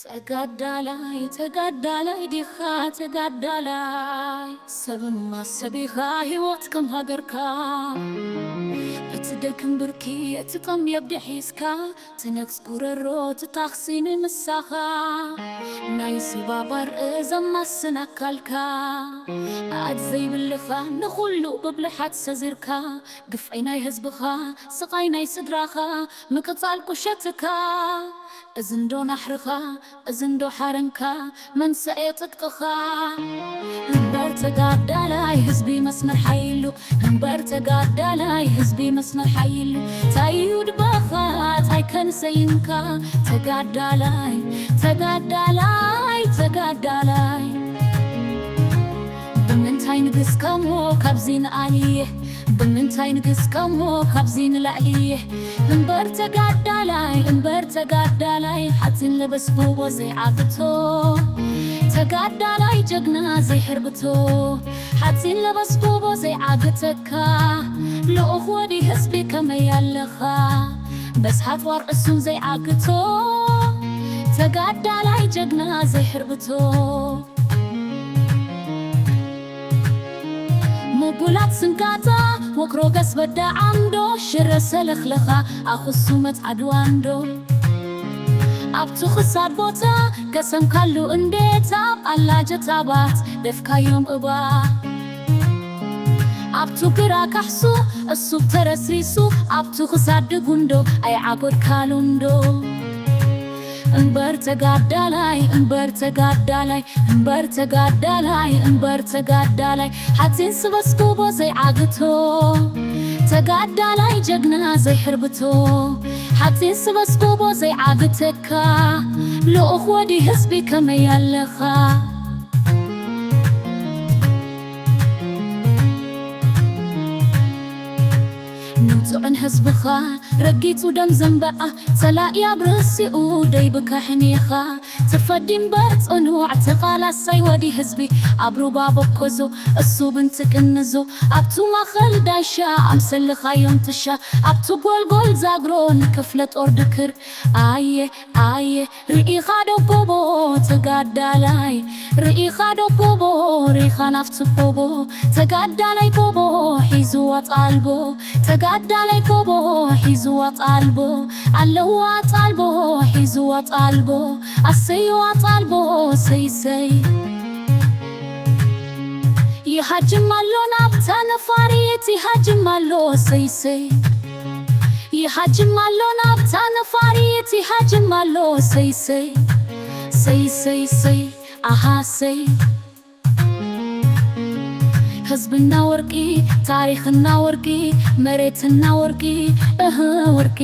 ተጋዳላይ ዲኻ ተጋዳላይ ሰብን ማሰቢኻ ሕይወትከም ሃገርካ እትደክም ብርኪ እትቀም የብድሒስካ ትነግስ ጉረሮ ትታኽሲን ምሳኻ ናይ ስባባር ዘማስን ኣካልካ ኣድ ዘይብልኻ ንኹሉ ብብልሓት ሰዚርካ ግፍዒ ናይ ህዝብኻ ስቓይ ናይ ስድራኻ ምቅጻል ቁሸትካ እዝንዶ ናሕርኻ እዝንዶ ሓረንካ መንሰኤ ጥጥቅኻ እምበር ተጋዳላይ ህዝቢ መስመር ሓይሉ እምበር ተጋዳላይ ህዝቢ መስመር ሓይሉ ታይዩ ድባኻ ታይ ከንሰይንካ ተጋዳላይ ተጋዳላይ ተጋዳላይ ብምንታይ ንግስከሞ ካብዚ ንኣልየ ብምንታይ ንግስከሞ ካብዚ ንላዕልየ እምበር ተጋዳላይ ሓፂን ለበስብዎ ዘይዓግቶ ተጋዳላይ ጀግና ዘይሕርብቶ ሓፂን ለበስብዎ ዘይዓግተካ ልኡኽ ወዲ ህዝቢ ከመይ ኣለኻ በስሓት ዋርዕሱን ዘይዓግቶ ተጋዳላይ ጀግና ዘይሕርብቶ ሙጉላት ስንካታ ወክሮ ገስበዳ ዓምዶ ሽረ ሰለኽለኻ ኣኽሱመት ዓድዋንዶ ኣብቱ ክሳድ ቦታ ገሰምካሉ እንዴት ኣብ ኣላጀታባት ደፍካዮም እባ ኣብቱ ግራ ካሕሱ እሱብ ተረስሪሱ ኣብቱ ክሳድ ድጉንዶ ኣይዓጐድካሉንዶ እምበር ተጋዳላይ እምበር ተጋዳላይ እምበር ተጋዳላይ እምበር ተጋዳላይ ሓፂን ስበስኩቦ ዘይዓግቶ ተጋዳላይ ጀግና ዘይሕርብቶ ሓፂን ስበስኩቦ ዘይዓግተካ ልኡኽ ወዲ ህዝቢ ከመይ ኣለኻ ንውፅዕን ህዝብኻ ረጊፁ ደም ዘንበዓ ሰላእያ ብርሲኡ ደይብካ ሕኒኻ ትፈዲም በርፅኑዕ ተቓላሳይ ወዲ ህዝቢ ኣብሩባ በኮዞ እሱብን ትቅንዞ ኣብቱ ማኸል ዳይሻ ኣምሰልኻዮም ትሻ ኣብቱ ጎልጎል ዛግሮ ንክፍለ ጦር ድክር ኣየ ርኢኻ ደቦቦ ተጋዳላይ ርኢኻ ደቦቦ ርኢኻ ናፍቲ ቦቦ ተጋዳላይ ቦቦ ሒዙዋ ጣልቦ ተጋዳላይ ቦቦ ሒዙዋ ጣልቦ ኣለዋ ጣልቦ ሒዙዋ ጣልቦ ኣሰይዋ ጣልቦ ሰይሰይ ይሃጅም ኣሎ ናብታ ነፋሪት ይሃጅም ኣሎ ሰይሰይ ይሃጅም ኣሎ ናብታ ነፋሪት ይሃጅም ኣሎ ሰይሰይ ሰይሰይ ኣሃ ሰይ ህዝብና ወርቂ ታሪኽና ወርቂ መሬትና ወርቂ ወርቂ